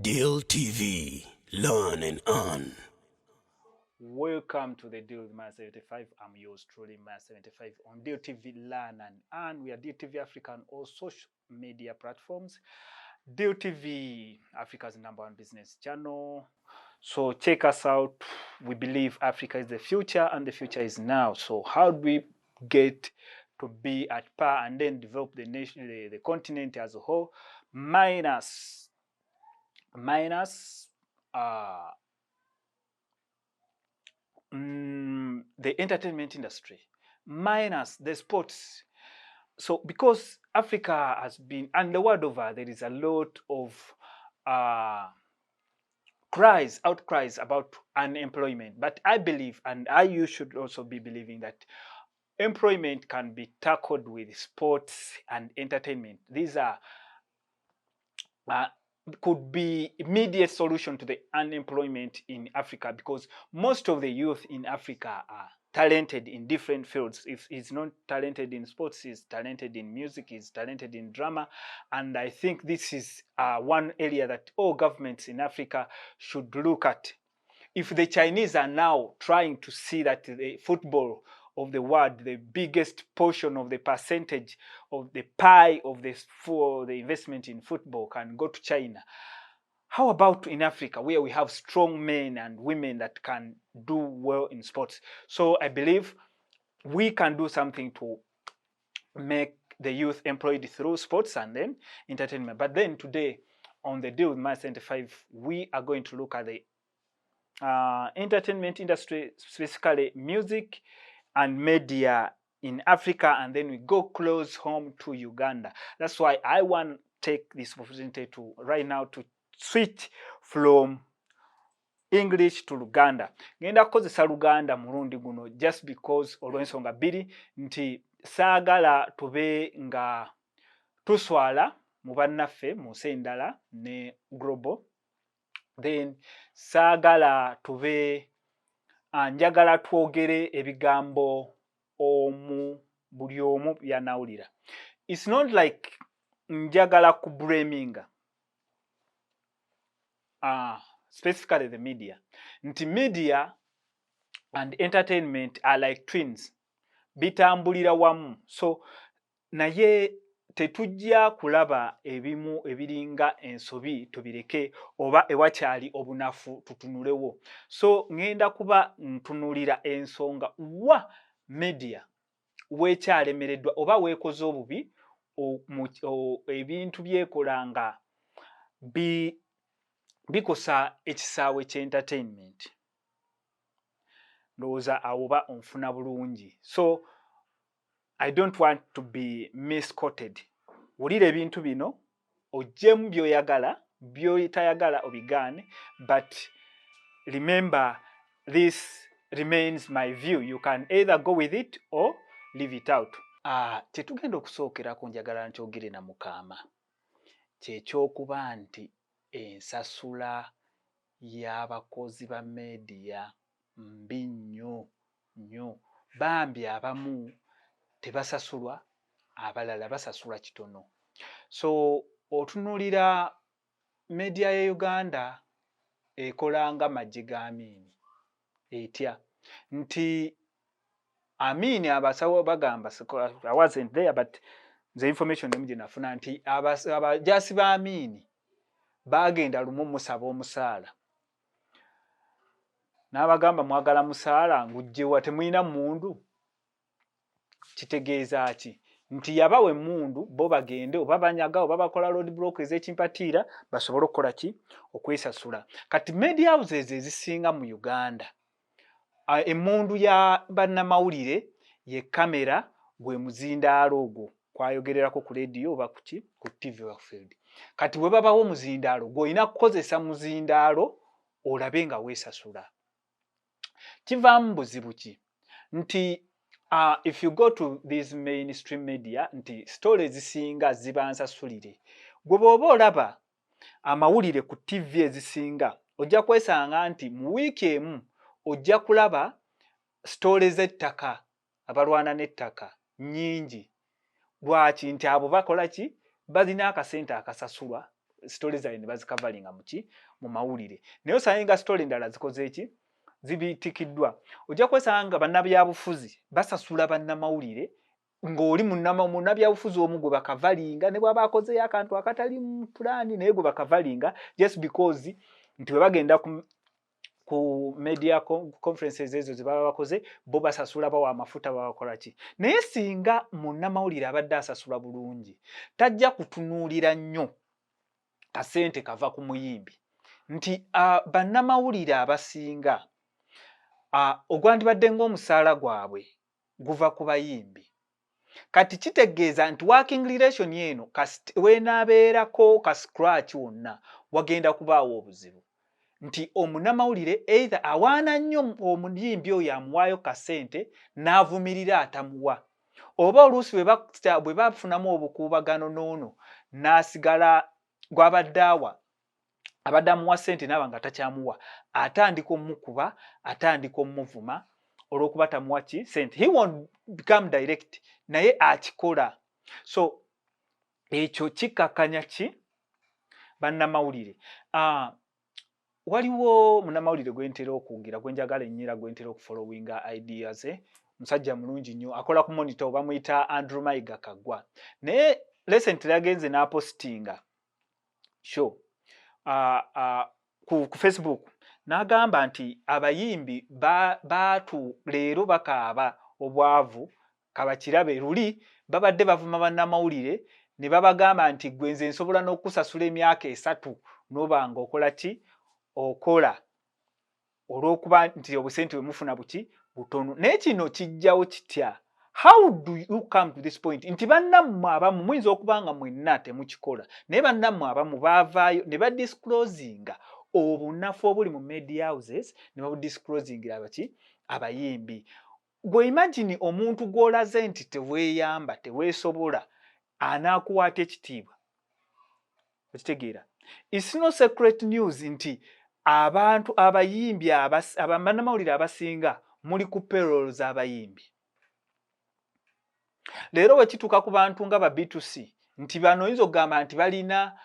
Deal TV. Learn and earn. Welcome to the Deal with Man 75. I'm yours truly, Man 75 on Deal TV Learn and Earn. We are Deal TV Africa on all social media platforms. Deal TV, Africa's #1 business channel. So check us out. We believe Africa is the future and the future is now. So how do we get to be at par and then develop the nation, the continent as a whole, minus the entertainment industry, minus the sports. So because Africa has been, and the world over, there is a lot of outcries about unemployment. But I believe, and you should also be believing, that employment can be tackled with sports and entertainment. These are could be immediate solution to the unemployment in Africa, because most of the youth in Africa are talented in different fields. If he's not talented in sports, he's talented in music, he's talented in drama. And I think this is one area that all governments in Africa should look at. If the Chinese are now trying to see that the football of the world, the biggest portion of the percentage of the pie of this for the investment in football can go to China, how about in Africa, where we have strong men and women that can do well in sports? So I believe we can do something to make the youth employed through sports and then entertainment. But then today on the Deal with Man 75, we are going to look at the entertainment industry, specifically music and media in Africa, and then we go close home to Uganda. That's why I want to take this opportunity to right now to switch from English to Luganda. Ngenda kukozesa Luganda mulundi guno just because olw'ensonga bbiri nti saagala tube nga tuswala mu bannaffe mu nsi endala ne global, then saagala tube njagala twogere ebigambo buli omu byanawulira. It's not like njagala kublaminga specifically the media. Nti media and entertainment are like twins, bitambulira wamu. So naye tetujja kulaba ebimu ebiringa ensobi tubireke, oba ewakyali obunafu tutunulewo. So ngenda kuba ntunulira ensonga wa media wekyalemereddwa oba weekoze obubi ebintu byekolanga bikosa ekisaawe ky'entertainment. Ndowooza awo oba onfuna bulungi. So I don't want to be misquoted. Wulira ebintu bino ojjemu by'oyagala, by'otayagala obigaane, but remember this remains my view. You can either go with it or leave it out. Tetugenda okusookerako njagala nkyogere na Mukama, kyekyokuba nti ensasula y'abakozi ba media mbi nnyo nnyo. Bambi abamu tebasasulwa, abalala basasulwa kitono. So otunulira media ya Uganda ekolanga majje ga Amini etya nti Amini abasawo bagamba, I wasn't there but the information nemuje nafuna nti abajasi ba Amini bagenda lumu musaba omusaala, n'abagamba mwagala musaala ngujjewa temulina mundu. Kitegeeza ki? Nti yabawe emundu bo bagende oba banyaga oba bakola road block ez'ekimpatiira basobole okukola ki? Okwesasula. Kati media houses ezisinga mu Uganda, emundu ya bannamawulire ye kamera, gwe muzindaalo ogwo kwayogererako ku radio oba kuki? Ku TV wa field. Kati bwe babawo omuzindaalo gw'olina kukozesa muzindaalo olabe nga weesasula. Kivaamu buzibu ki? Nti if you go to these mainstream media, nti stories zisinga ziba nsasulire. Gwe bw'oba olaba amawulire ku TV ezisinga, ojja kwesanga nti mu wiiki emu ojja kulaba stories z'ettaka, abalwana n'ettaka nnyingi. Lwaki? Nti abo bakola ki? Balina akasente akasasulwa story zaabwe ne bazikavalinga mu mawulire. Naye osanga story endala zikoze eki zibitikiddwa. Ojja kwesanga bannabyabufuzi basasula bannamawulire ng'oli munnabyabufuzi omu gwe bakavalinga ne bw'aba akozeyo akantu akatali mu pulaani naye gwe bakavalinga just because nti bwe bagenda ku media conferences ezo ze baba bakoze bo basasula bawa amafuta babakola ki. Naye singa munnamawulire abadde asasula bulungi tajja kutunuulira nnyo kasente kava ku muyimbi nti bannamawulire abasinga ogwandibadde ng'omusaala gwabwe guva ku bayimbi. Kati kitegeeza nti working relation eno weenaabeerako ka scratch wonna wagenda kubaawo obuzibu nti omunnamawulire either awaana nnyo omuyimbi oyo amuwaayo kasente n'avumirira atamuwa, oba oluusi bwe bafunamu obukuubagano n'ono n'asigala gw'abadde awa abadde amuwa ssente n'aba nga takyamuwa, atandika omukuba atandika omuvuma olw'okuba tamuwa ki ssente. He won't become direct naye akikola. So ekyo kikakanya ki bannamawulire. Waliwo munnamawulire gwe ntera okuwugira gwe njagala ennyira gwe ntera okufollowinga ideas musajja mulungi nnyo akola ku monitor bamuyita Andrew Mayiga Kaggwa. Naye recently yagenze n'apostinga show ku Facebook n'agamba nti abayimbi baatu leero bakaaba obwavu kabakirabe luli babadde bavuma bannamawulire ne babagamba nti gwe nze nsobola n'okusasula emyaka 3 n'obanga okola ki okola olw'okuba nti obusente bwe mufuna buki butono. Naye kino kijjawo kitya? How do you come to this point nti bannammwe abamu muyinza okuba nga mwenna temukikola naye bannammwe abamu baavaayo ne badisclosinga obunafu obuli mu media houses ne babudisclosingira baki abayimbi. Gwe imagine omuntu gw'olaze nti teweeyamba teweesobola anaakuwaata ekitiibwa. Okitegeera? It's no secret news nti abantu abayimbi bannamawulire abasinga muli ku payroll z'abayimbi. Leero bwe kituuka ku bantu nga ba B2C nti bano oyinza okugamba nti balina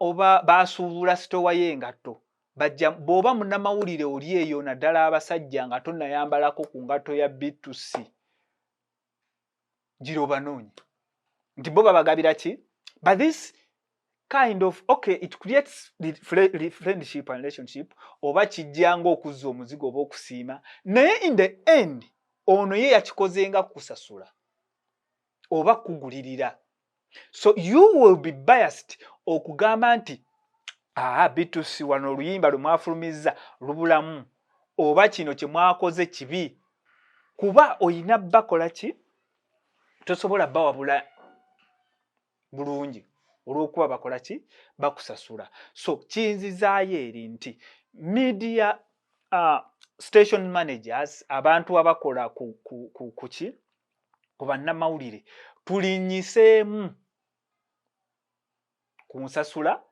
oba baasuubula sitowa y'engatto bw'oba munnamawulire oli eyo naddala abasajja nga tonnayambalako ku ngatto ya B2C gira obanoonyi nti bo babagabira ki. But this kind of it creates friendship and relationship oba kijjanga okuzza omuzigo oba okusiima naye in the end ono ye yakikozenga kusasula oba kugulirira. So you will be biased okugamba nti B2C wano oluyimba lwe mwafulumizza lubulamu oba kino kye mwakoze kibi kuba oyina bakola ki tosobola bawabula bulungi olw'okuba bakola ki bakusasula. So kiyinzizaayo eri nti media station managers abantu abakola ku ki ku bannamawulire tulinnyiseemu ku nsasula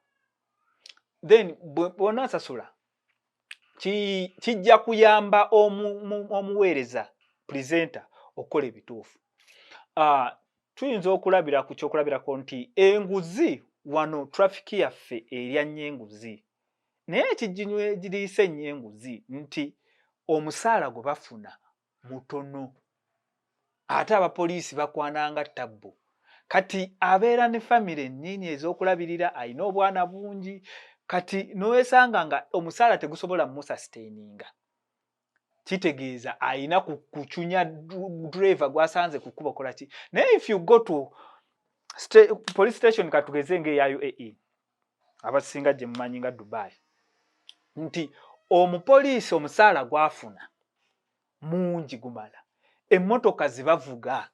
then bw'onaasasula kijja kuyamba omuweereza presenter okukola ebituufu. Tuyinza okulabira ku kyokulabirako nti enguzi wano traffic yaffe erya nnyo enguzi naye ekijjinywa egiriisa ennyo enguzi nti omusaala gwe bafuna mutono ate abapoliisi bakwananga ttabbu. Kati abeera ne famire ennyingi ez'okulabirira alina obwana bungi kati n'owesanga nga omusaala tegusobola musustaininga kitegeeza alina kucunya driver gwasanze ku kkubo kola ki. Naye if you go to police station katugeze ng'eya UAE abasinga gye mumanyi nga Dubai nti omupoliisi omusaala gwafuna mungi gumala emmotoka zebavuga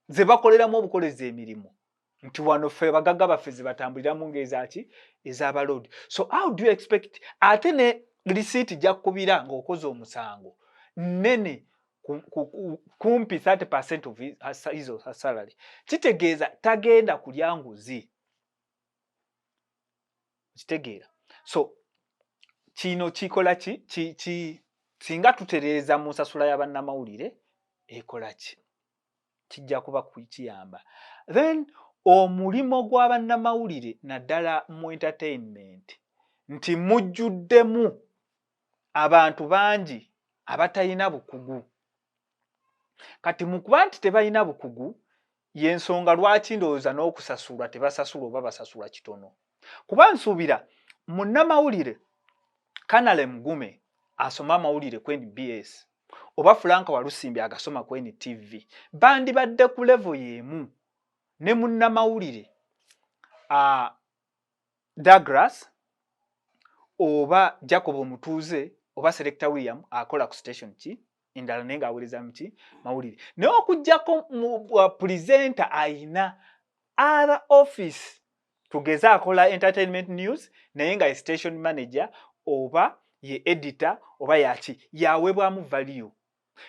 ze bakoleramu obukolezi emirimu nti wano ffe bagagga baffe ze batambuliramu ng'ezaki ez'abaloodi. So how do you expect ate ne risiiti gyakubira ng'okoze omusango nene kumpi 30% of his salary kitegeeza tagenda kulya nguzi kitegeera. So kino kikola ki singa tutereeza mu nsasula y'abannamawulire ekola ki kijja kuba kiyamba. Then omulimo gw'abannamawulire naddala mu entertainment nti mujjuddemu abantu bangi abatalina bukugu. Kati mu kuba nti tebalina bukugu y'ensonga lwaki ndowooza n'okusasulwa tebasasulwa oba basasula kitono. Kuba nsuubira munnamawulire Kanale Mugume asoma amawulire ku NBS oba Frank Walusimbi agasoma ku NTV bandibadde ku level y'emu ne munnamawulire Douglas oba Jacob Omutuuze oba Selector William akola ku station ki endala naye ng'aweereza mu ki mawulire. Naye okuggyako presenter ayina other office tugeze akola entertainment news naye nga ye station manager oba ye editor oba yaki yaweebwamu value.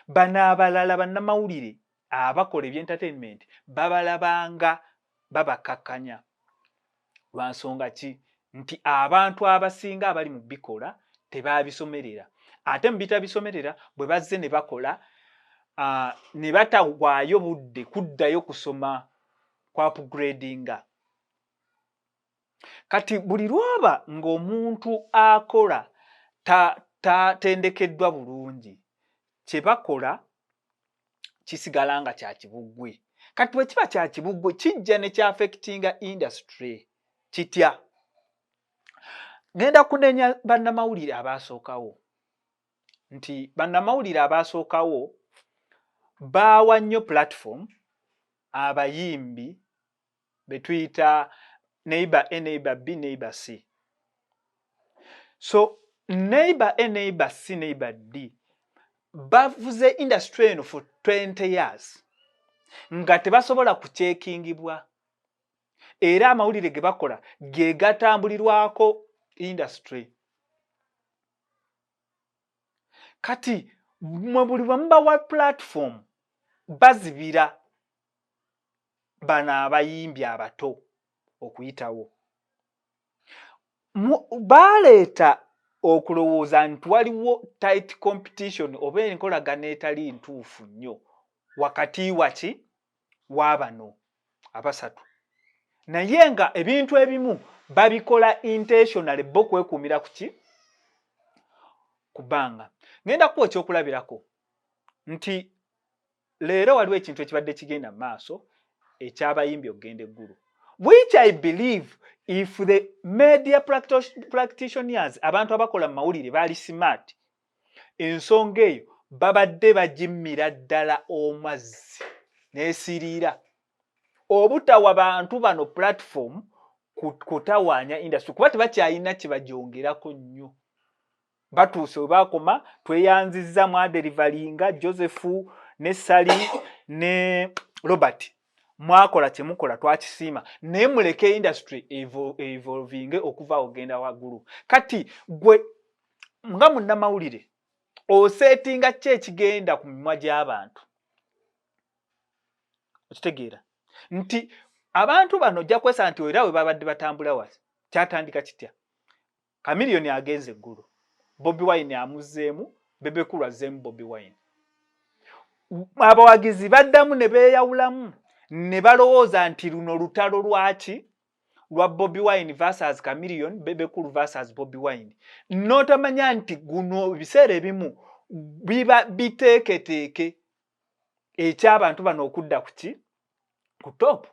Bano abalala bannamawulire abakola eby'entertainment babalabanga babakakkanya lwa nsonga ki nti abantu abasinga abali mu bikola tebaabisomerera ate mu bitabisomerera bwe bazze ne bakola ne batawaayo budde kuddayo kusoma kwa upgradinga. Kati buli lwaba ng'omuntu akola tatendekeddwa bulungi kye bakola kisigala nga kya kibuggwe. Kati bwe kiba kya kibuggwe kijja ne kyaffectinga industry kitya. Ngenda kunenya bannamawulire abaasookawo nti bannamawulire abaasookawo baawa nnyo platform abayimbi be tuyita neighbor A, neighbor B, neighbor C. So neighbor A, neighbor C, neighbor D bavuze industry eno for 20 years nga tebasobola kuceekingibwa era amawulire ge bakola ge gatambulirwako industry. Kati mwe buli bwemubawa platform bazibira bano abayimbi abato okuyitawo. Baleeta okulowooza nti waliwo tight competition oba enkolagana etali ntuufu nnyo wakati waki w'abano abasatu. Naye nga ebintu ebimu babikola intentionally bo kwekuumira kuki kubanga. Ngenda kuwa ekyokulabirako nti leero waliwo ekintu ekibadde kigenda mu maaso ekyabayimbi okugenda eggulu, which I believe if the media practitioners abantu abakola mu mawulire baali smart ensonga eyo babadde bagimmira ddala omazzi n'esiriira obutawa bantu bano platform kutawaanya industry kuba tebakyalina kye bagyongerako nnyo. Batuuse we baakoma tweyanzizza mwaderivalinga Joseph ne Sally ne Robert mwakola kye mukola twakisiima naye muleke industry evolvinge okuva ogenda waggulu. Kati gwe nga munnamawulire oseetinga ki ekigenda ku mimwa gy'abantu? Okitegeera nti abantu bano ojja kwesa nti era we babadde batambula wasi kyatandika kitya? Chameleone agenze eggulu, Bobi Wine amuzzeemu, Bebe Cool azzeemu Bobi Wine. Abawagizi baddamu ne beeyawulamu ne balowooza nti luno lutalo lwaki lwa Bobi Wine versus Chameleone, Bebe Cool versus Bobi Wine. N'otamanya nti guno ebiseera ebimu biba biteeketeeke eky'abantu bano okudda kuki ku top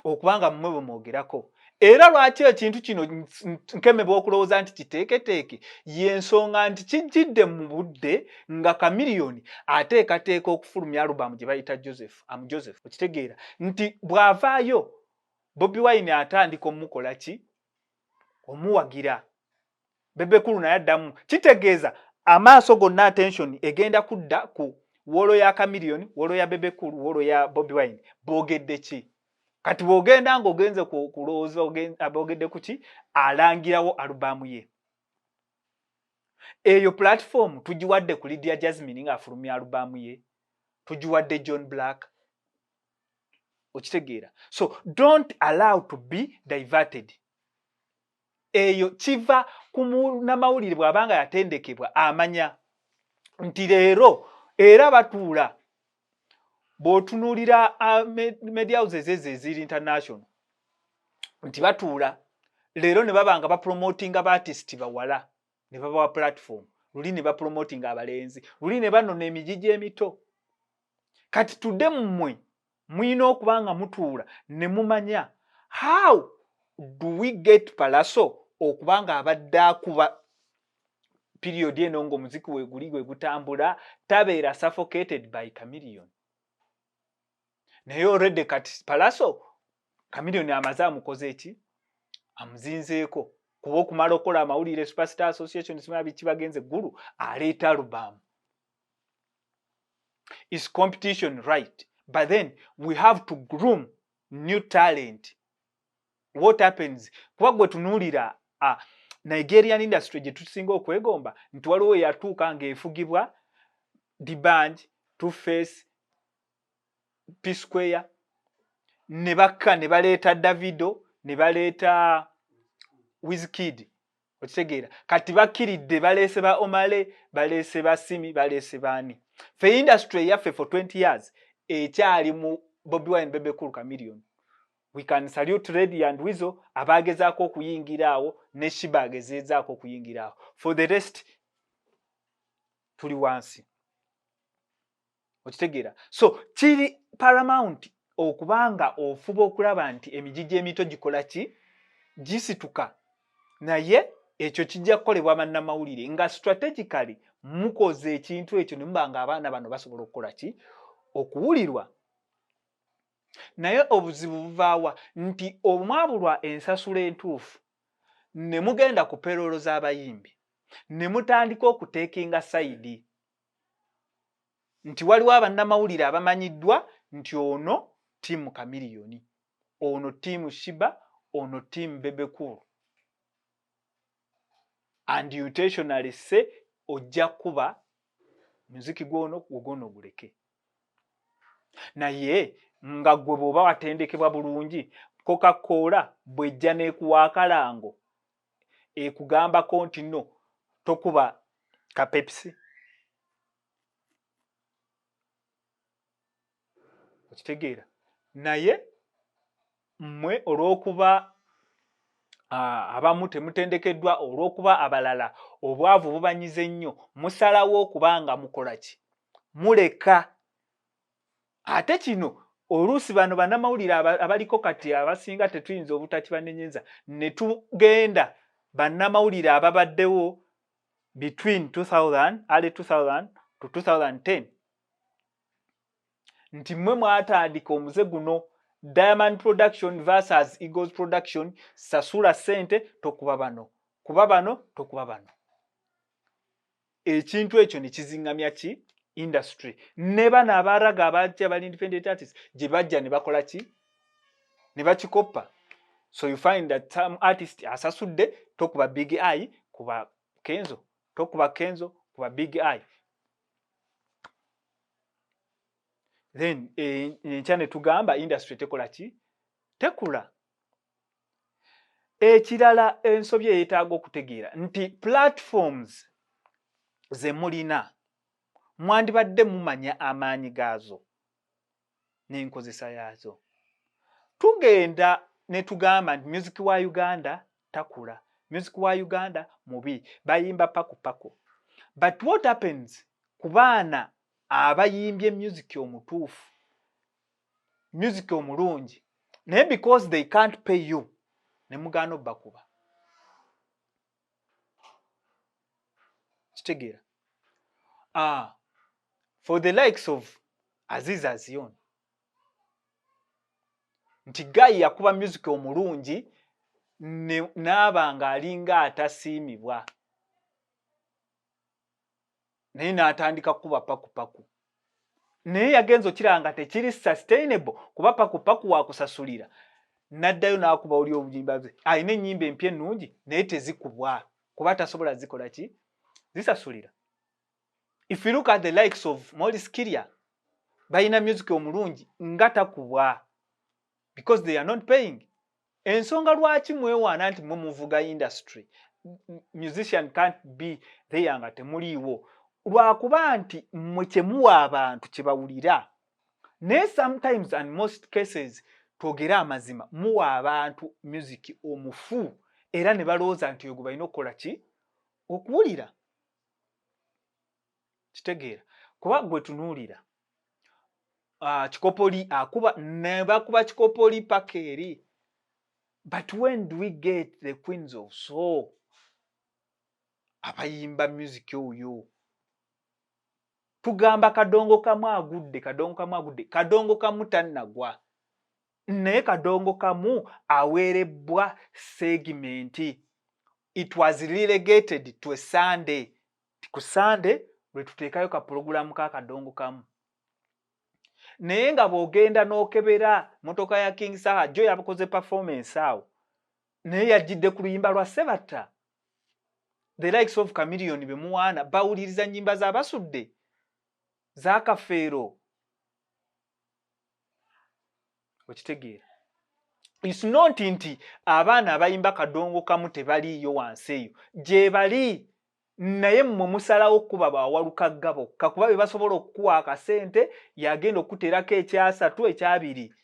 okubanga mmwe bwe mwogerako. Era lwaki ekintu kino nkemebwa okulowooza nti kiteeketeeke y'ensonga nti kijjidde mu budde nga Chameleone ateekateeka okufulumya alubamu gye bayita Joseph. Okitegeera nti bw'avaayo Bobi Wine atandika omukola ki omuwagira, Bebe Cool naye addamu. Kitegeeza amaaso gonna attention egenda kudda ku wolo ya Chameleone, wolo ya Bebe Cool, wolo ya Bobi Wine. Boogedde ki? Kati bw'ogenda ng'ogenze kulowooza aboogedde ku ki alangirawo alubamu ye. Eyo platform tugiwadde ku Lydia Jasmine ng'afulumya alubamu ye, tugiwadde John Black. Okitegeera. So don't allow to be diverted. Eyo kiva ku munnamawulire bw'abanga yatendekebwa amanya nti leero era batuula bw'otunuulira media houses ezo eziri international nti batuula leero ne baba nga bapromotinga baatisiti bawala ne babawa platform, luli ne bapromotinga abalenzi, luli ne banona emigigi emito. Kati tudde mmwe muyina okuba nga mutuula ne mumanya how do we get Pallaso okuba nga abadde akuba period eno ng'omuziki we guli gwe gutambula tabeera suffocated by Chameleon. Naye already kati Pallaso Chameleon amaze amukoze eki? Amuzinzeeko kuba okumala okola amawulire Superstar Association simanya biki bagenze eggulu aleeta alubamu. Is competition right? But then we have to groom new talent. What happens? Kuba gwe tunuulira Nigerian industry gye tusinga okwegomba nti waliwo yatuuka ng'efugibwa D'banj, Two-Face, P-Square, ne bakka ne baleeta Davido, ne baleeta Wizkid. Okitegeera kati bakkiridde baleese ba Omale, baleese ba Simi, baleese baani. Fe industry yaffe for 20 years ekyali mu Bobi Wine, Bebe Cool, Chameleon. We can salute Reddy and Weasel abagezaako okuyingiraawo ne Shiba agezezaako okuyingiraawo. For the rest tuli wansi. Okitegeera. So kiri paramount okubanga ofuba okulaba nti emigigi emito gikola ki? Gisituka. Naye ekyo kijja kukolebwa bannamawulire nga strategically mukoze ekintu ekyo ne mubanga abaana bano basobola okukola ki? Okuwulirwa. Naye obuzibu buvaawa nti omwabulwa ensasula entuufu ne mugenda ku peroolo z'abayimbi ne mutandika okuteekinga sayidi nti waliwo abannamawulire abamanyiddwa nti ono ttiimu Chameleon, ono ttiimu Shiba, ono ttiimu Bebe Cool. And you intentionally say ojja kuba muziki gwono guleke. Naye nga gwe bw'oba watendekebwa bulungi, Coca-Cola bw'ejja n'ekuwa akalango ekugambako nti no tokuba ka Pepsi. Okitegeera. Naye mmwe olw'okuba abamu temutendekeddwa, olw'okuba abalala obwavu bubanyize nnyo, musalawo okubanga mukola ki? Muleka. Ate kino oluusi bano bannamawulire abaliko kati abasinga tetuyinza obutakibanenyeza ne tugenda bannamawulire ababaddewo between 2000, early 2000 to 2010 nti mmwe mwatandika omuze guno Diamond Production versus Eagles Production, sasula sente tokuba bano, kuba bano tokuba bano. Ekintu ekyo ne kizingamya ki? Industry. Ne bana abaraga abajja bali independent artists gye bajja ne bakola ki? Ne bakikoppa. So you find that some artist asasudde tokuba Big Eye kuba Kenzo, tokuba Kenzo kuba Big Eye. Then nchane tugamba industry tekola ki? Tekula. Ekirala ensobye yeetaaga okutegeera nti platforms ze mulina mwandibadde mumanya amaanyi gaazo n'enkozesa yaazo. Tugenda ne tugamba nti music wa Uganda takula, music wa Uganda mubi, bayimba paku. But what happens ku baana abayimbye music omutuufu, music omulungi, naye because they can't pay you ne mugaana obbakuba? Kitegeera. For the likes of Aziz Azion, nti Guy yakuba music omulungi n'aba nga alinga atasiimibwa naye n'atandika kuba paku. Naye yagenza okiranga tekiri sustainable kuba paku wakusasulira. N'addayo n'akuba oli obuyimba bwe. Alina ennyimba empya ennungi naye tezikubwa kuba tasobola zikola ki? Zisasulira. If you look at the likes of Maurice Kirya, bayina music omulungi nga takubwa because they are not paying. Ensonga lwaki mwewaana nti muvuga industry, musician can't be there nga temuliiwo, lwakuba nti mmwe kyemuwa abantu kye bawulira ne sometimes and most cases twogera amazima muwa abantu music omufu era ne balowooza nti oyo gwe balina okukola ki okuwulira kitegeera kuba gwe tunuulira Kikopoli akuba ne bakuba Kikopoli paka eri. But when do we get the Queens of Soul abayimba music oyo? Tugamba kadongo kamu agudde, kadongo kamu tannagwa, naye kadongo kamu aweerebbwa segmenti. It was relegated to a Sunday. Ku Sunday lwe tuteekayo ka programu ka kadongo kamu. Naye nga bw'ogenda n'okebera motoka ya King Saha jo yabakoze performance awo, naye yajjidde ku luyimba lwa Sebatta. The likes of Chameleon bemuwaana bawuliriza nnyimba z'abasudde za Kafeero. Okitegeera. It's not nti abaana abayimba kadongo kamu tebaliiyo wansi eyo. Gye bali naye mmwe musalawo okuba bawaluka ggabo kakuba be basobola okukuwa akasente yagenda okuteerako ekyasatu ekyabiri.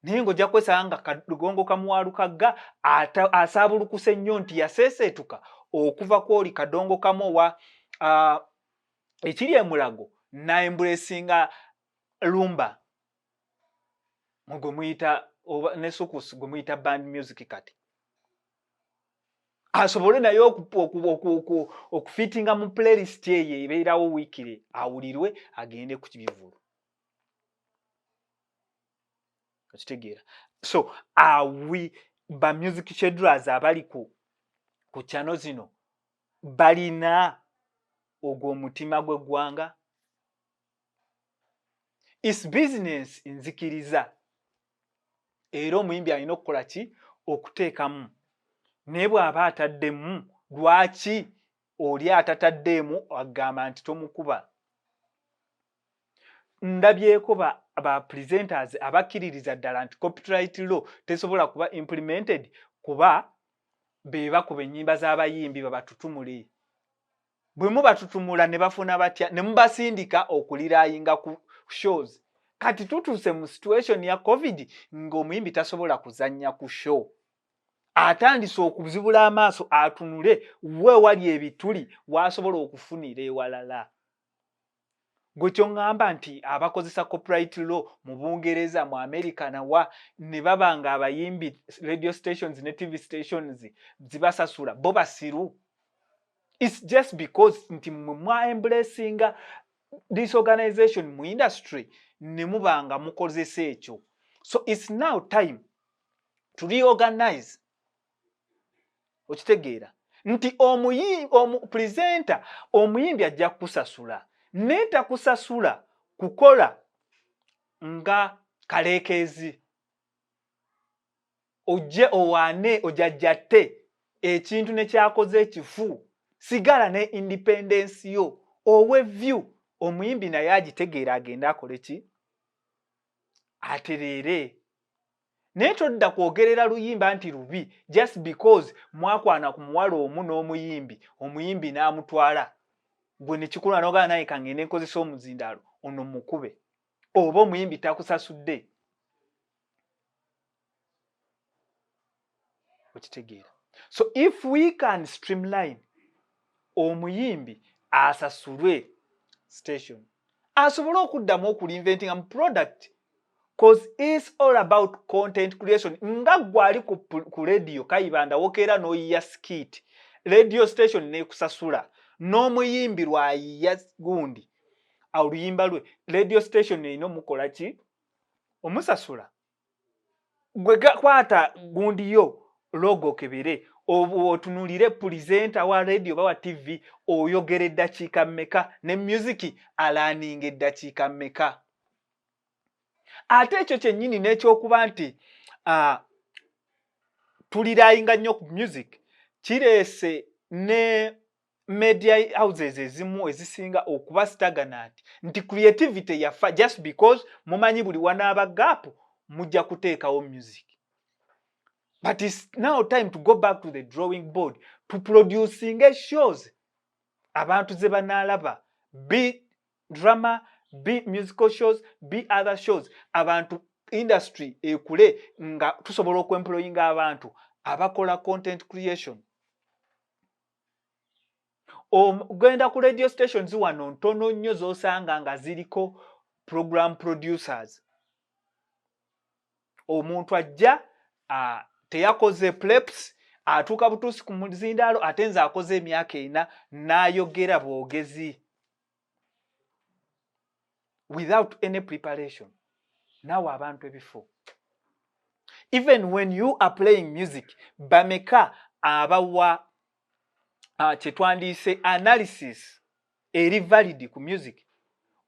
Naye ng'ojja kwesanga nga kadongo kamuwalukagga asaabulukuse nnyo nti yaseeseetuka okuva kw'oli kadongo kamu wa ekiri emulago naembulesinga lumba gwe muyita ne sukusi gwe muyita band music kati asobole naye okufitinga mu playlist eyo ebeerawo wiikire awulirwe agende ku kibivulu. Okitegeera. So ba music schedulers abali ku channel zino balina ogw'omutima gw'eggwanga. Is business nzikiriza era omuyimbi alina okukola ki okuteekamu, naye bw'aba ataddemu lwaki oli atataddeemu agamba nti tomukuba. Ndabyeko ba presenters abakkiririza ddala nti copyright law tesobola kuba implemented kuba be bakuba ennyimba z'abayimbi babatutumule. Bwe mubatutumula ne bafuna batya ne mubasindika okuliraayinga ku shows. Kati tutuuse mu situation ya COVID ng'omuyimbi tasobola kuzannya ku show. Atandise okuzibula amaaso atunule we wali ebituli wasobola okufunira ewalala. Gwe kyongamba nti abakozesa copyright law mu Bungereza mu America nawa ne babanga abayimbi radio stations ne TV stations zibasasula bo basiru. It's just because nti mwa embracing this organization mu industry ne mubanga mukozesa ekyo. So it's now time to reorganize. Okitegeera nti presenter omuyimbi ajja kusasula neta kusasula kukola nga kaleekezi ojje owaane ojajjate ekintu ne kyakoze ekifu sigala ne independence yo owe view omuyimbi naye agitegeera agenda akole ki atereere. Naye todda kwogerera luyimba nti lubi just because mwakwana ku muwala omu n'omuyimbi omuyimbi n'amutwala gwe ne kikula n'ogaa naye kangende nkozesa omuzindaalo ono mukube oba omuyimbi takusasudde. Okitegeera. So if we can streamline omuyimbi asasulwe station asobole okuddamu okulinventinga mu product cause it's all about content creation. Nga gwali ku radio kayibanda wokera n'oyiya skit radio station nekusasula n'omuyimbi lwayiya gundi oluyimba lwe radio station erina omukola ki omusasula. Gwe kwata gundi yo logo kebere otunulire presenter wa radio bawa TV oyogere eddakiika mmeka ne music alaninga eddakiika mmeka. Ate ekyo kyennyini n'ekyokuba nti tuliraayinga nnyo ku music kireese ne media houses ezimu ezisinga okuba stagnant nti creativity yafa just because mumanyi buli wanaaba gap mujja kuteekawo music. But it's now time to go back to the drawing board to producing shows abantu ze banaalaba be drama be musical shows, be other shows. Abantu industry ekule nga tusobola okwemployinga abantu abakola content creation. Genda ku radio stations wano ntono nnyo z'osanga nga ziriko program producers. Omuntu ajja teyakoze preps atuuka butuusi ku muzindaalo ate nze akoze emyaka 4 n'ayogera bwogezi without any preparation. Nawe abantu ebifo. Even when you are playing music, bameka abawa kyetwandiise analysis eri valid ku music.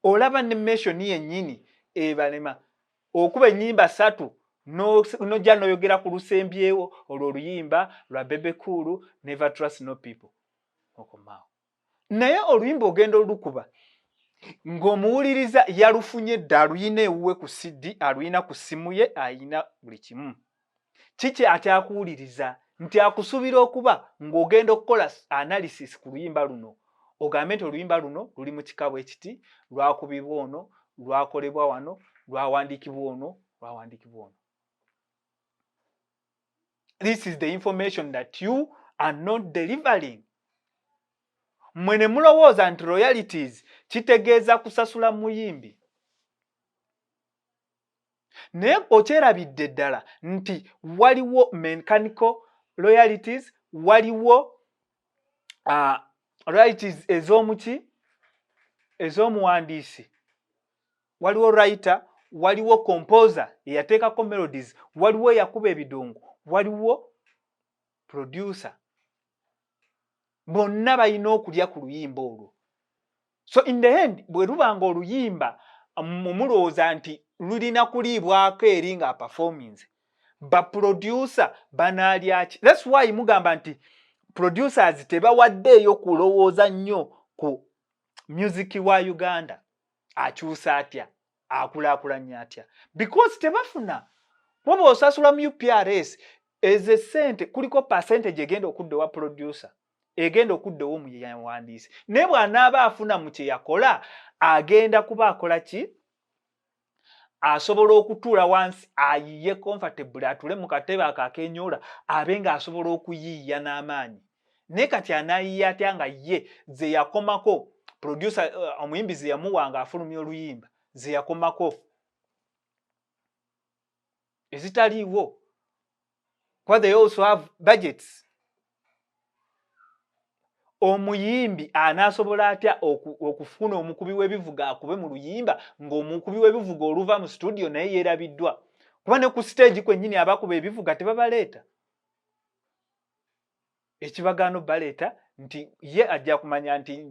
Olaba ne mention yennyini ebalema okuba ennyimba 3 nojja noyogera ku lusembyewo olwo oluyimba lwa Bebe Cool, Never Trust No People. Okomaawo. Naye oluyimba ogenda olukuba ng'omuwuliriza yalufunye dda aluyina ewuwe ku CD, aluyina ku simu ye, ayina buli kimu. Kiki atyakuwuliriza nti akusuubira okuba ng'ogenda okukola analysis ku luyimba luno. Ogambe nti oluyimba luno luli mu kika ekiti, lwakubibwa ono, lwakolebwa wano, lwawandiikibwa ono, lwawandiikibwa ono. This is the information that you are not delivering. Mwene mulowooza nti royalties kitegeeza kusasula muyimbi. Naye okyerabidde ddala nti waliwo mechanical royalties, waliwo royalties ez'omuwandiisi, waliwo writer, waliwo composer eyateekako melodies, waliwo eyakuba ebidongo, waliwo producer. Bonna balina okulya ku luyimba olwo. So in the end bwe lubanga oluyimba mulowooza nti lulina kuliibwako eri nga performance, ba producer banaalya ki? That's why mugamba nti producers tebawaddeeyo kulowooza nnyo ku music wa Uganda. Akyusa atya, akulaakulanya atya, because tebafuna. Waba osasula mu UPRS eze sente kuliko percentage egenda okudda wa producer, egenda okudda wo muwandiisi. Naye bw'anaaba afuna mu kye yakola, agenda kuba akola ki? Asobola okutuula wansi ayiye comfortable, atule mu katebe akakenyoola, abe nga asobola okuyiiya n'amaanyi. Naye kati anaayiya atya nga ye ze yakomako producer omuyimbi ze yamuwanga afulumya oluyimba ze yakomako ezitaliiwo, because they also have budgets. Omuyimbi anaasobola atya okufuna omukubi w'ebivuga akube mu luyimba ng'omukubi w'ebivuga oluva mu studio naye yeerabiddwa? Kuba ne ku stage kwennyini abakuba ebivuga tebabaleeta. Ekibagaano baleeta nti ye ajja kumanya nti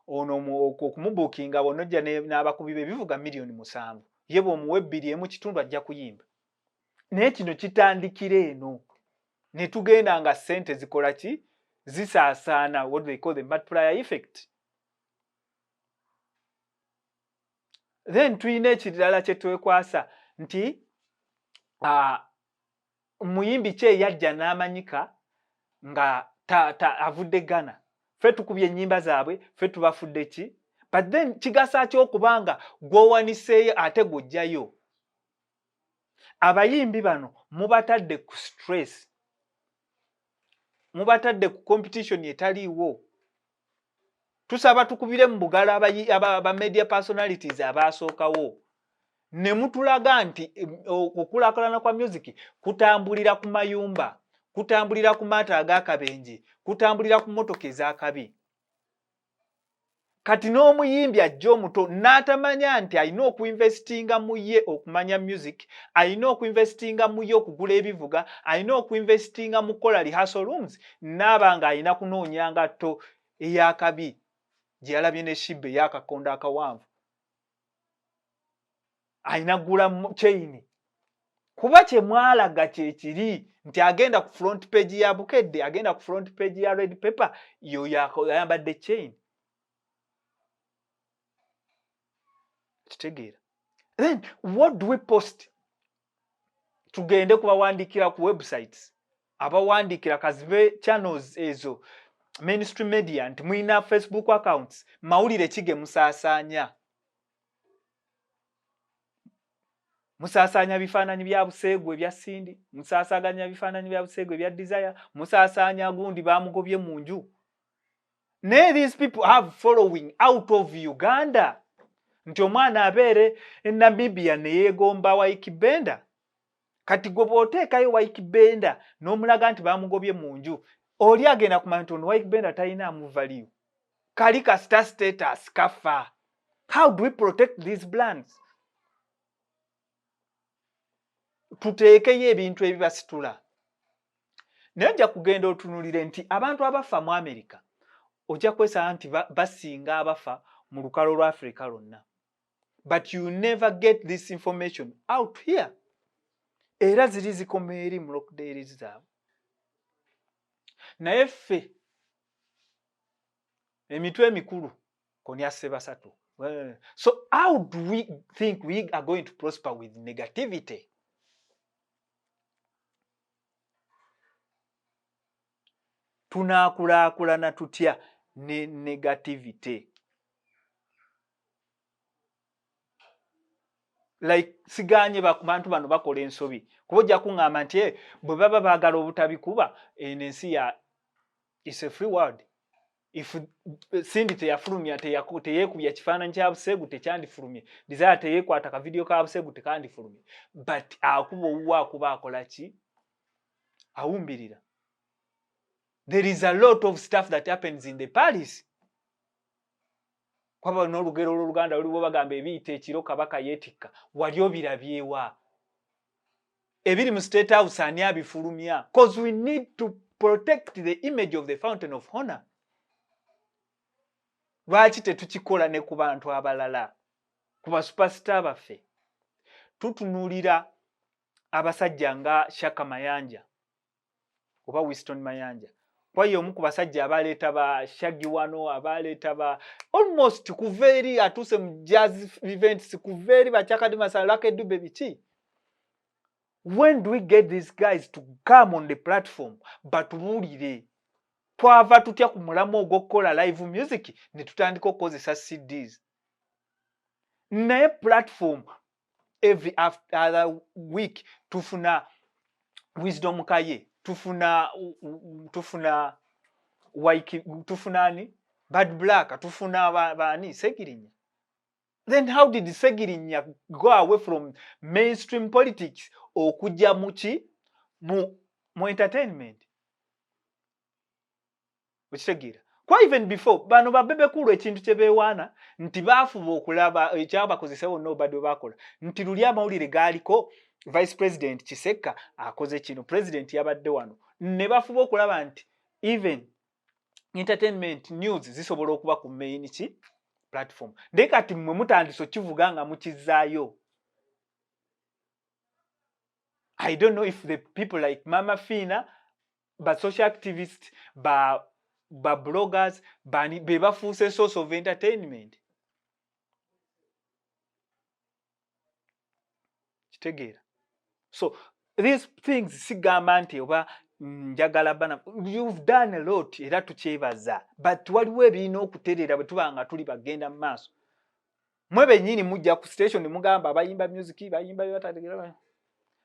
ono okumubuukinga bonojja n'abakubi b'ebivuga 7,000,000. Ye bw'omuwa 2.5 ajja kuyimba. Naye kino kitandikira eno. Ne tugenda nga ssente zikola ki? Zisaasaana, what they call the multiplier effect. Then tuyina ekirala kye twekwasa nti muyimbi kye yajja n'amanyika nga avudde Ghana. Ffe tukubye ennyimba zaabwe, ffe tubafudde ki? But then kigasa ki okubanga gw'owaniseeyo ate gw'ojjayo? Abayimbi bano mubatadde ku stress, mubatadde ku competition etaliiwo. Tusaba tukubire mu bugalo aba media personalities abaasookawo. Ne mutulaga nti okukulaakulana kwa music kutambulira ku mayumba, kutambulira ku maato ag'akabenje, kutambulira ku mmotoka ez'akabi. Kati n'omuyimbi ajja omuto n'atamanya nti alina okuinvestinga mu ye okumanya music, alina okuinvestinga mu ye okugula ebivuga, alina okuinvestinga mu kukola rehearsal rooms, n'aba ng'alina kunoonya ngatto ey'akabi gye yalabye ne shibba ey'akakondo akawanvu. Alina kugula chain. Kuba kye mwalaga kye kiri nti agenda ku front page ya Bukedde, agenda ku front page ya Red Pepper, yo yayambadde chain. Kitegeera. Then what do we post? Tugende kubawandiikira ku websites, abawandiikira kazibe channels ezo mainstream media nti mulina Facebook accounts, mawulire kige musaasaanya. musaasanya bifaananyi bya buseegu ebya Sindi, musaasaganya bifaananyi bya buseegu ebya Desire, musaasanya gundi baamugobye mu nju. Naye these people have following out of Uganda. Nti omwana abeere Namibia ne yeegomba Waikibenda. Kati gwe bw'oteekayo Waikibenda n'omulaga nti baamugobye mu nju, oli agenda kumanya nti ono Waikibenda talinaamu value. Kali kasita status kafa. How do we protect these brands? Tuteekeyo ebintu ebibasitula. Naye nja kugenda otunulire nti abantu abafa mu America ojja kwesanga nti basinga abafa mu lukalu lwa Africa lwonna. But you never get this information out here. Era ziri zikoma eri mu lockdowns zaabwe. Naye ffe emitwe emikulu konya ssebasatu. So how do we think we are going to prosper with negativity? Tunaakulaakulana tutya ne negativity? Like siganye bantu bano bakola ensobi. Kuba ojja kuŋŋamba nti bwe baba baagala obutabikuba ensi ya is a free world. If Sindi teyafulumya teyeekubya kifaananyi kya buseegu tekyandifulumye. Desire teyeekwata ka video ka buseegu tekandifulumye. But akuba owuwa akuba akola ki? Awumbirira. There is a lot of stuff that happens in the palace. Kwaba n'olugero oluganda luliwo bagamba ebiyita ekiro kabaka yeetikka. Wali obirabyewa. Ebiri mu State House ani abifulumya? Because we need to protect the image of the fountain of honor. Lwaki tetukikola ne ku bantu abalala? Ku basuperstar baffe. Tutunuulira abasajja nga Shaka Mayanja oba Winston Mayanja. Kwaye omu ku basajja abaleeta ba Shaggy wano, abaleeta ba almost kuveeri atuuse mu jazz events, kuveeri Chaka Masala, Lucky Dube biki. When do we get these guys to come on the platform batubuulire? Twava tutya ku mulamu ogw'okukola live music ne tutandika okukozesa CDs. Naye platform every other week tufuna Wisdom Kaye, tufuna Waiki, tufunani Bad Black, tufuna bani Segirinya. Then how did Segirinya go away from mainstream politics okujja mu entertainment? Okitegeera. Kwa even before bano babebe kulu ekintu kye beewaana nti baafuba okulaba ekyabakozesa bonna obadde bwe bakola nti luli amawulire gaaliko Vice President Kiseka akoze kino, President yabadde wano, ne bafuba okulaba nti even entertainment news zisobola okuba ku main platform. Naye kati mmwe mutandise okivuga nga mukizaayo. I don't know if the people like Mama Fina, but social activists, but bloggers, be bafuuse source of entertainment. Kitegeera. So these things sigamba nti oba njagala bana, you've done a lot era tukyebaza, but waliwo ebirina okutereera bwe tuba nga tuli bagenda mu maaso. Mwe bennyini mujja ku station mugamba abayimba music bayimba byatategeera.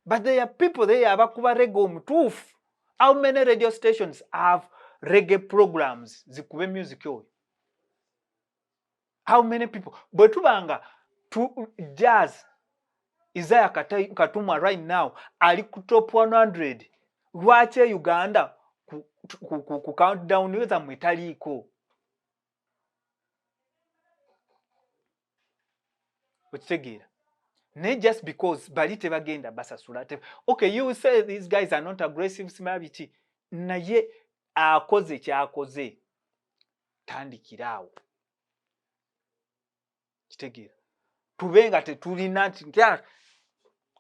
But there are people there abakuba reggae omutuufu. How many radio stations have reggae programs zikube music oyo? How many people? Bwe tubanga jazz Isaiah Katumwa right now ali ku top 100. Lwaki Uganda ku countdown weza mwetaliiko? Okitegeera. Not just because bali tebagenda basasula. Okay, you say these guys are not aggressive simabiti. Naye akoze kyakoze. Tandikiraawo. Kitegeera. Tubenga tetulina nti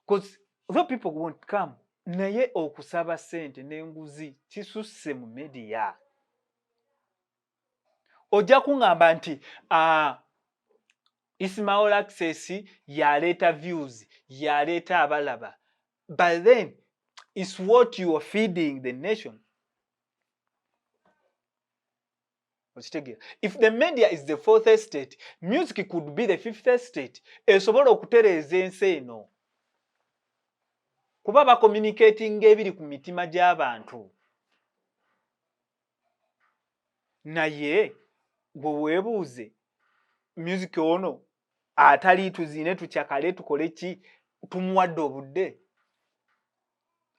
because those people won't come. Naye okusaba sente n'enguzi kisusse mu media. Ojja kuŋŋamba nti Ismail Access yaleeta views, yaleeta abalaba. But then, it's what you are feeding the nation. If the media is the fourth state, music could be the fifth state. Esobola okutereeza ensi eno. kuba ba communicating ebiri ku mitima gy'abantu. Naye gwe weebuuze music ono atali tuzine tukyakale tukole ki tumuwadde obudde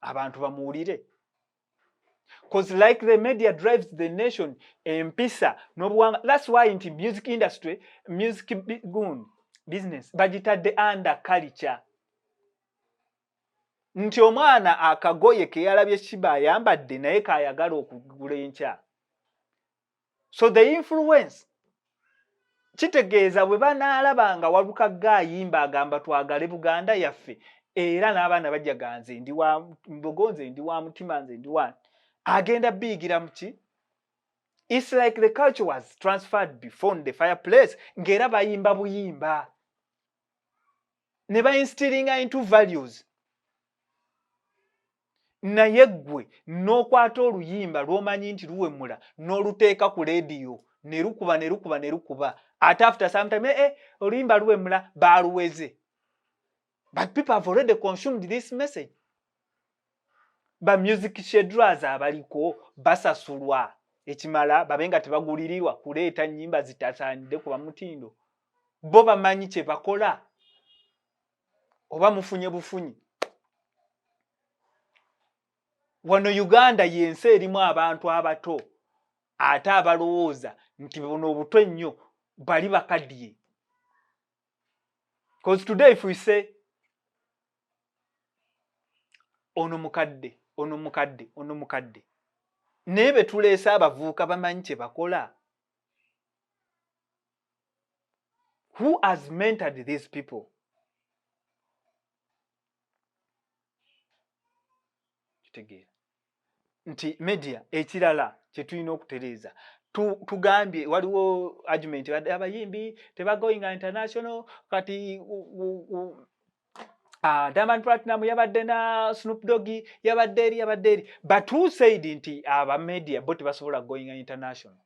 abantu bamuwulire. Because like the media drives the nation, empisa n'obuwanga. That's why in the music industry, business bagitadde under culture. Nti omwana akagoye ke yalabye Shiba ayambadde naye kaayagala okugula enkya. So the influence kitegeeza bwe banaalabanga waluka gaayimba agamba twagale Buganda yaffe era n'abaana bajja ganze ndi wa mbogo nze ndi wa mutima nze ndi wa agenda biigira muki. It's like the culture was transferred before the fireplace ng'era bayimba buyimba ne bainstilling into values. Naye ggwe n'okwata oluyimba lw'omanyi nti luwemula n'oluteeka ku leediyo ne lukuba ate after some time oluyimba luwemula baaluweze. But people have already consumed this message. Ba music schedulers abaliko basasulwa ekimala babenga tebagulirirwa kuleeta nnyimba zitasaanidde ku bamutindo. Bo bamanyi kye bakola oba mufunye bufunyi. Wano Uganda yensi erimu abantu abato ate abalowooza nti buno obuto ennyo bali bakaddiye. Because today if we say ono mukadde naye be tuleese abavubuka bamanyi kye bakola. Who has mentored these people? Kitegeera nti media ekirala kye tulina okutereeza tugambye waliwo argument abayimbi tebagoyinga international kati Diamond Platinum yabadde na Snoop Dogg yabadde eri but who said nti aba media bo tebasobola going international?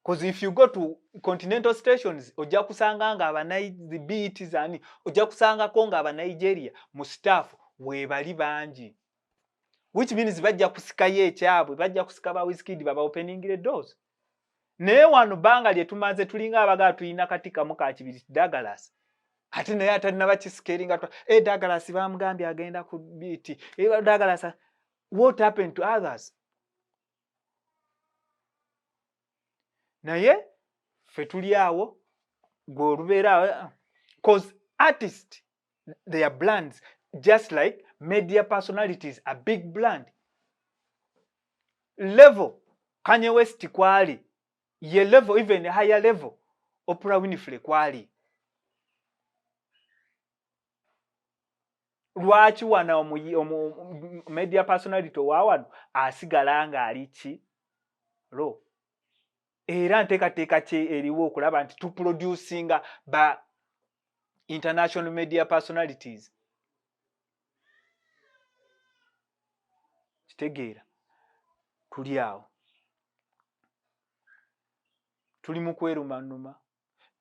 Because if you go to continental stations ojja kusanga nga the beat zani ojja kusanga ko nga aba Nigeria mu staff webali bangi, which means bajja kusikayo ekyabwe bajja kusika ba Wizkid baba opening the doors. Naye wano banga lye tumaze tulinga abaga tulina katika muka kibiri Douglas ate naye atalina bakiscalinga Douglas bamugambye agenda ku beat Douglas. What happened to others? Naye fe tuli awo go lubeera because artists they are brands just like media personalities are big brand. Level Kanye West kwali ye level even higher level Oprah Winfrey kwali. Lwaki wana media personality wawano asigala nga ali ki lo era nteekateeka kye eriwo okulaba nti tuproducinga ba international media personalities. Kitegeera tuli awo tuli mu kwerumanuma.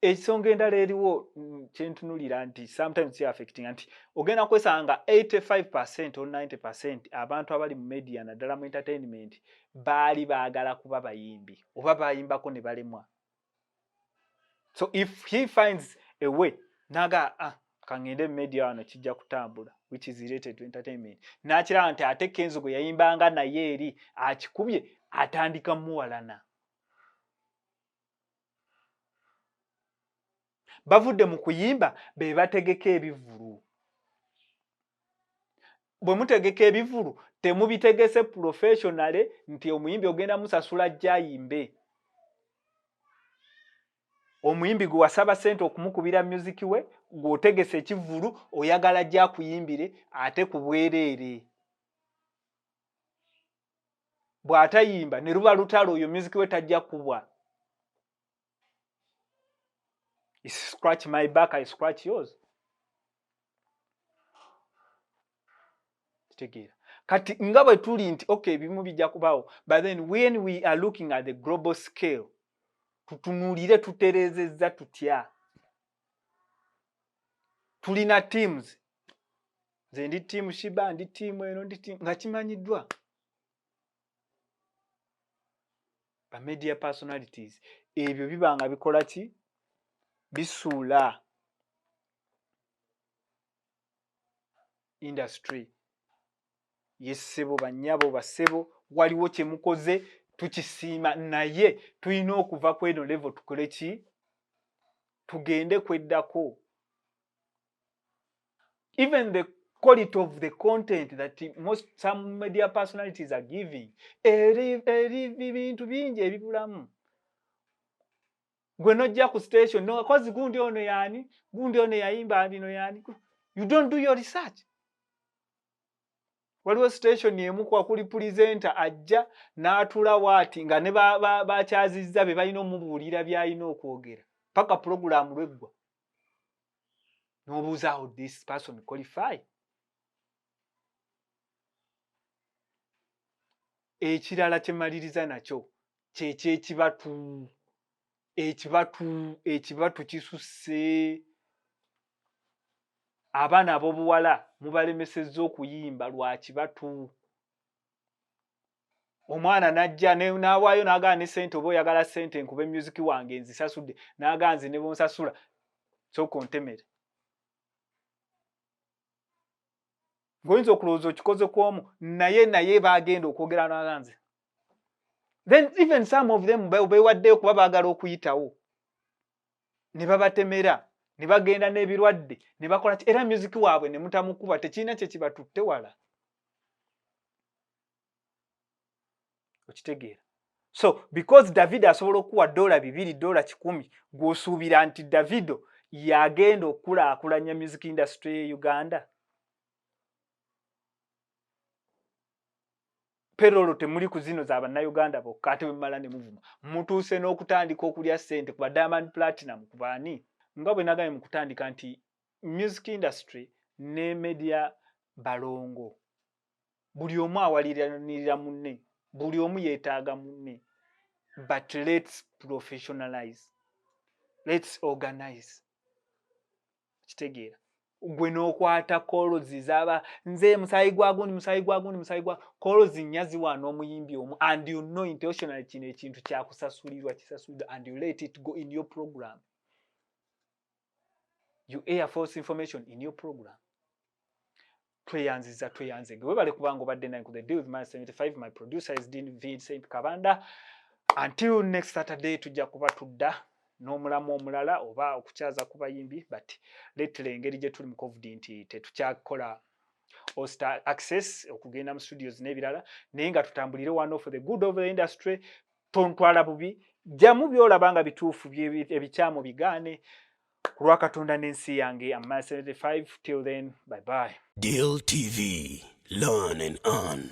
Ekisonga endala eriwo kyentunulira nti sometimes kye affecting nti ogenda kwesanga 85% or 90% abantu abali mu media naddala mu entertainment baali baagala kuba bayimbi oba bayimbako ne balemwa. So if he finds a way naga kangende media wano kijja kutambula which is related to entertainment nakira nti ate Kenzo gwe yayimbanga naye eri akikubye atandika muwalana. Bavudde mu kuyimba be bategeka ebivulu. Bwe mutegeka ebivulu temubitegese professionally nti omuyimbi ogenda musasula jayimbe. Omuyimbi gwe wasaba sente okumukubira music we gwotegese ekivulu oyagala jja kuyimbire ate ku bwereere. Bw'atayimba ne luba lutalo oyo music we tajja kubwa. You scratch my back, I scratch yours. Kitegeera kati nga bwe tuli nti okay bimu bijja kubawo but then when we are looking at the global scale tutunulire tuterezezza tutya. Tulina teams nze ndi tiimu Shiba ndi tiimu eno ndi tiimu nga kimanyiddwa. Ba media personalities ebyo biba nga bikola ki bisuula industry yessebo banyabo basebo waliwo kye mukoze tukisiima naye tulina okuva ku eno level tukole ki tugende kweddako. Even the quality of the content that some media personalities are giving eri bintu bingi ebibulamu. Gwe nojja ku station no cause gundi ono yani gundi ono yayimba bino yani, you don't do your research. Waliwo station emu kwa kuli presenter ajja n'atula waati nga ne bakyazizza be balina omubuulira by'alina okwogera paka program lweggwa n'obuuza how this person qualify. Ekirala kyemaliriza nakyo kyekibatu ekibatu kisusse. Abaana ab'obuwala mubalemesezza okuyimba lwa kibatu. Omwana najja n'awaayo n'agaa ne ssente oba oyagala ssente nkube music wange nzisasudde n'agaa nze ne bonsasula sooka ontemere. Ngoyinza okulowooza okikoze kw'omu naye baagenda okwogera n'agaa nze. Then even some of them beewaddeyo kuba baagala okuyitawo ne babatemera ne bagenda n'ebirwadde ne bakola era music waabwe ne mutamukuba tekirina kye kibatutte wala. Okitegeera. So because Davido asobola okuwa $200 $100 gw'osuubira nti Davido yagenda okulaakulanya music industry ye Uganda. Perolo temuli ku zino za bannayuganda bokka ate bwemmala ne muvuma mutuuse n'okutandika okulya ssente ku ba Diamond Platinum ku baani nga bwe nagambye mu kutandika nti music industry ne media balongo buli omu awaliranira munne buli omu yeetaaga munne but let's professionalize, let's organize. Kitegeera gwe n'okwata kolozi zaba nze musayi gwa kolozi nyazi wano omuyimbi omu and you know intentionally kino ekintu kyakusasulirwa kisasulirwa and you let it go in your program. You air false information in your program. Tweyanze gwe bale kubanga obadde naye ku the deal with my 75. My producer is Dean Vincent Kabanda. Until next Saturday tujja kuba tudda n'omulamu omulala oba okukyaza ku bayimbi but lately engeri gye tuli mu COVID nti tetukyakola All-Star access okugenda mu studios n'ebirala naye nga tutambulire wano for the good of the industry. Tontwala bubi jamu byolaba nga bituufu ebikyamu bigaane kulwa Katonda n'ensi yange. I'm 75. Till then, bye bye. Deal TV, learn and earn.